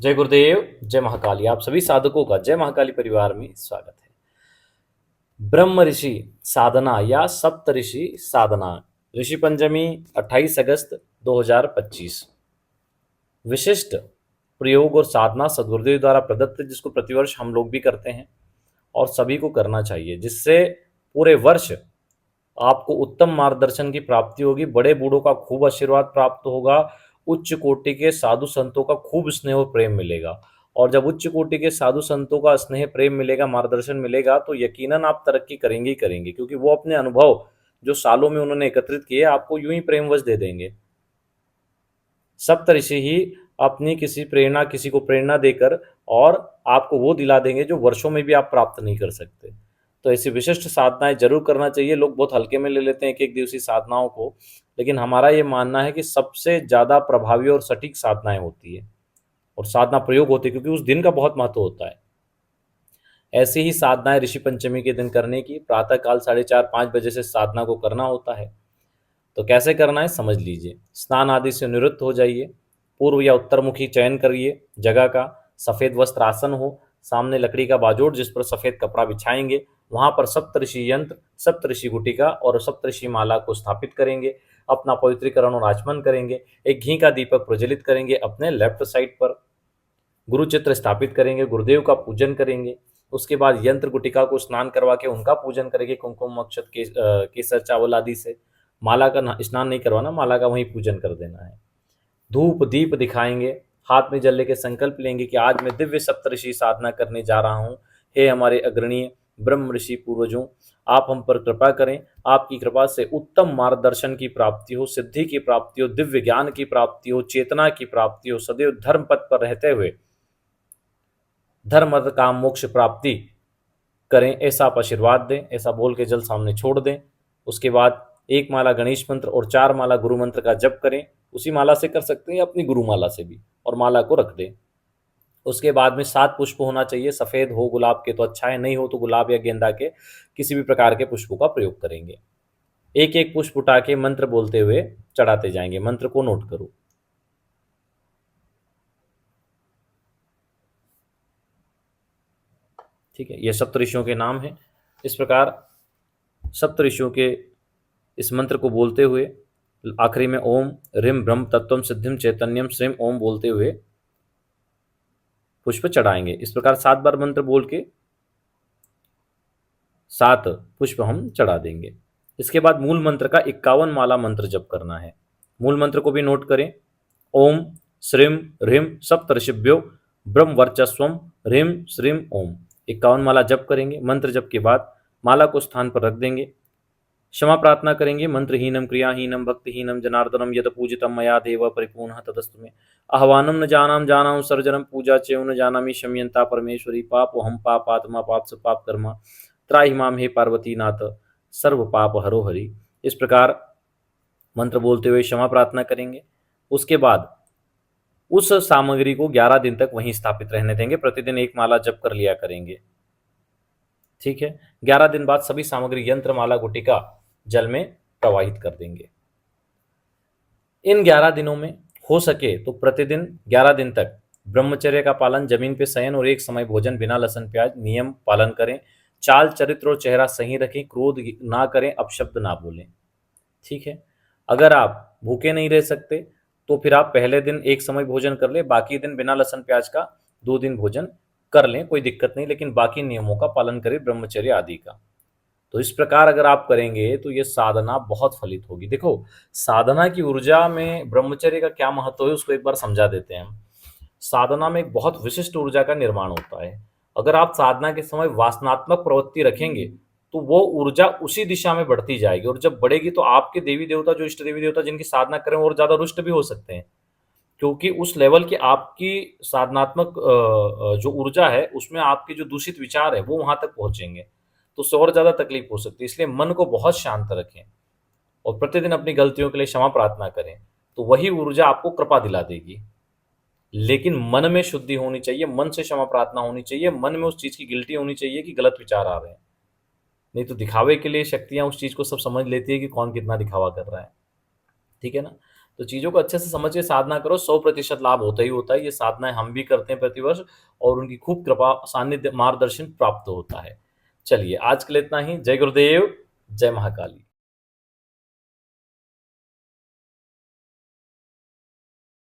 जय गुरुदेव, जय महाकाली। आप सभी साधकों का जय महाकाली परिवार में स्वागत है। ब्रह्म ऋषि साधना या सप्त ऋषि साधना, ऋषि पंचमी 28 अगस्त 2025। विशिष्ट प्रयोग और साधना सद्गुरुदेव द्वारा प्रदत्त, जिसको प्रतिवर्ष हम लोग भी करते हैं और सभी को करना चाहिए, जिससे पूरे वर्ष आपको उत्तम मार्गदर्शन की प्राप्ति होगी, बड़े बूढ़ों का खूब आशीर्वाद प्राप्त होगा, उच्च कोटि के साधु संतों का खूब स्नेह और प्रेम मिलेगा। और जब उच्च कोटि के साधु संतों का स्नेह प्रेम मिलेगा, मार्गदर्शन मिलेगा, तो यकीनन आप तरक्की करेंगे ही करेंगे, क्योंकि वो अपने अनुभव जो सालों में उन्होंने एकत्रित किए आपको यूं ही प्रेमवश दे देंगे। सप्तऋषि ही अपनी किसी को प्रेरणा देकर और आपको वो दिला देंगे जो वर्षों में भी आप प्राप्त नहीं कर सकते। तो ऐसी विशिष्ट साधनाएं जरूर करना चाहिए। लोग बहुत हल्के में ले लेते हैं एक एक दिवसीय साधनाओं को, लेकिन हमारा ये मानना है कि सबसे ज़्यादा प्रभावी और सटीक साधनाएं होती है और साधना प्रयोग होती है, क्योंकि उस दिन का बहुत महत्व होता है। ऐसी ही साधनाएं ऋषि पंचमी के दिन करने की, प्रातःकाल 4:30-5 बजे से साधना को करना होता है। तो कैसे करना है समझ लीजिए। स्नान आदि से निवृत्त हो जाइए, पूर्व या उत्तरमुखी चयन करिए जगह का, सफ़ेद वस्त्र आसन हो, सामने लकड़ी का बाजोड़ जिस पर सफ़ेद कपड़ा बिछाएंगे, वहां पर सप्तऋषि यंत्र, सप्तऋषि गुटिका और सप्तऋषि माला को स्थापित करेंगे, अपना पवित्रीकरण और आचमन करेंगे, एक घी का दीपक प्रज्वलित करेंगे अपने लेफ्ट साइड पर, गुरु चित्र स्थापित करेंगे, गुरुदेव का पूजन करेंगे। उसके बाद यंत्र गुटिका को स्नान करवा के उनका पूजन करेंगे कुमकुम अक्षत केसर चावल आदि से। माला का स्नान नहीं करवाना, माला का वहीं पूजन कर देना है। धूप दीप दिखाएंगे, हाथ में जल के संकल्प लेंगे कि आज मैं दिव्य सप्तऋषि साधना करने जा रहा हूँ। हे हमारे अग्रणीय ब्रह्म ऋषि पूर्वजों, आप हम पर कृपा करें, आपकी कृपा से उत्तम मार्गदर्शन की प्राप्ति हो, सिद्धि की प्राप्ति हो, दिव्य ज्ञान की प्राप्ति हो, चेतना की प्राप्ति हो, सदैव धर्म पथ पर रहते हुए धर्म अर्थ काम मोक्ष प्राप्ति करें, ऐसा आप आशीर्वाद दें। ऐसा बोल के जल सामने छोड़ दें। उसके बाद एक माला गणेश मंत्र और 4 माला गुरु मंत्र का जप करें। उसी माला से कर सकते हैं, अपनी गुरु माला से भी, और माला को रख दें। उसके बाद में 7 पुष्प होना चाहिए, सफ़ेद हो गुलाब के तो अच्छा है, नहीं हो तो गुलाब या गेंदा के किसी भी प्रकार के पुष्पों का प्रयोग करेंगे। एक एक पुष्प उठा के मंत्र बोलते हुए चढ़ाते जाएंगे। मंत्र को नोट करो। ठीक है, ये सप्तऋषियों के नाम हैं। इस प्रकार सप्तऋषियों के इस मंत्र को बोलते हुए आखिरी में ओम ह्रीम ब्रह्म तत्वम सिद्धिम चैतन्यम श्रीम ओम बोलते हुए पुष्प चढ़ाएंगे। इस प्रकार 7 बार मंत्र बोल के 7 पुष्प हम चढ़ा देंगे। इसके बाद मूल मंत्र का 51 माला मंत्र जप करना है। मूल मंत्र को भी नोट करें। ओम श्रीम ह्रीम सप्तऋषिभ्यो ब्रह्म वर्चस्वम ह्रीम श्रीम ओम। 51 माला जप करेंगे। मंत्र जप के बाद माला को स्थान पर रख देंगे, क्षमा प्रार्थना करेंगे। मंत्रहीनम क्रियाहीनम भक्तिहीनम जनार्दनम यद पूजितम मया देव परिपूर्णः तदस्तु मे। आह्वानम न जानाम जानाम सर्जनम पूजा च्यव न जानामि शम्यंता परमेश्वरी पापो हम पापात्मा पाप स पाप कर्मा त्राहि माम हे पार्वती नाथ सर्व पाप हरो हरि। इस प्रकार मंत्र बोलते हुए क्षमा प्रार्थना करेंगे। उसके बाद उस सामग्री को 11 दिन तक वहीं स्थापित रहने देंगे। प्रतिदिन 1 माला जप कर लिया करेंगे। ठीक है, 11 दिन बाद सभी सामग्री यंत्र माला गुटिका जल में प्रवाहित कर देंगे। इन 11 दिनों में हो सके तो प्रतिदिन 11 दिन तक ब्रह्मचर्य का पालन, जमीन पे शयन और एक समय भोजन बिना लहसुन प्याज नियम पालन करें। चाल चरित्र और चेहरा सही रखें, क्रोध ना करें, अपशब्द ना बोलें। ठीक है, अगर आप भूखे नहीं रह सकते तो फिर आप पहले दिन एक समय भोजन कर ले, बाकी दिन बिना लहसुन प्याज का 2 दिन भोजन कर लें, कोई दिक्कत नहीं, लेकिन बाकी नियमों का पालन करें ब्रह्मचर्य आदि का। तो इस प्रकार अगर आप करेंगे तो ये साधना बहुत फलित होगी। देखो, साधना की ऊर्जा में ब्रह्मचर्य का क्या महत्व है उसको एक बार समझा देते हैं हम। साधना में एक बहुत विशिष्ट ऊर्जा का निर्माण होता है। अगर आप साधना के समय वासनात्मक प्रवृत्ति रखेंगे तो वो ऊर्जा उसी दिशा में बढ़ती जाएगी, और जब बढ़ेगी तो आपके देवी देवता, जो इष्ट देवी देवता जिनकी साधना करें, और ज्यादा रुष्ट भी हो सकते हैं, क्योंकि उस लेवल की आपकी साधनात्मक जो ऊर्जा है उसमें आपके जो दूषित विचार है वो वहां तक पहुंचेंगे, तो उससे और ज्यादा तकलीफ हो सकती है। इसलिए मन को बहुत शांत रखें और प्रतिदिन अपनी गलतियों के लिए क्षमा प्रार्थना करें, तो वही ऊर्जा आपको कृपा दिला देगी। लेकिन मन में शुद्धि होनी चाहिए, मन से क्षमा प्रार्थना होनी चाहिए, मन में उस चीज की गिल्टी होनी चाहिए कि गलत विचार आ रहे हैं। नहीं तो दिखावे के लिए शक्तियां उस चीज को सब समझ लेती है कि कौन कितना दिखावा कर रहा है। ठीक है ना। तो चीज़ों को अच्छे से समझ के साधना करो, 100% लाभ होता ही होता है। ये साधनाएँ हम भी करते हैं प्रतिवर्ष और उनकी खूब कृपा, सानिध्य, मार्गदर्शन प्राप्त होता है। चलिए, आज के लिए इतना ही। जय गुरुदेव, जय महाकाली।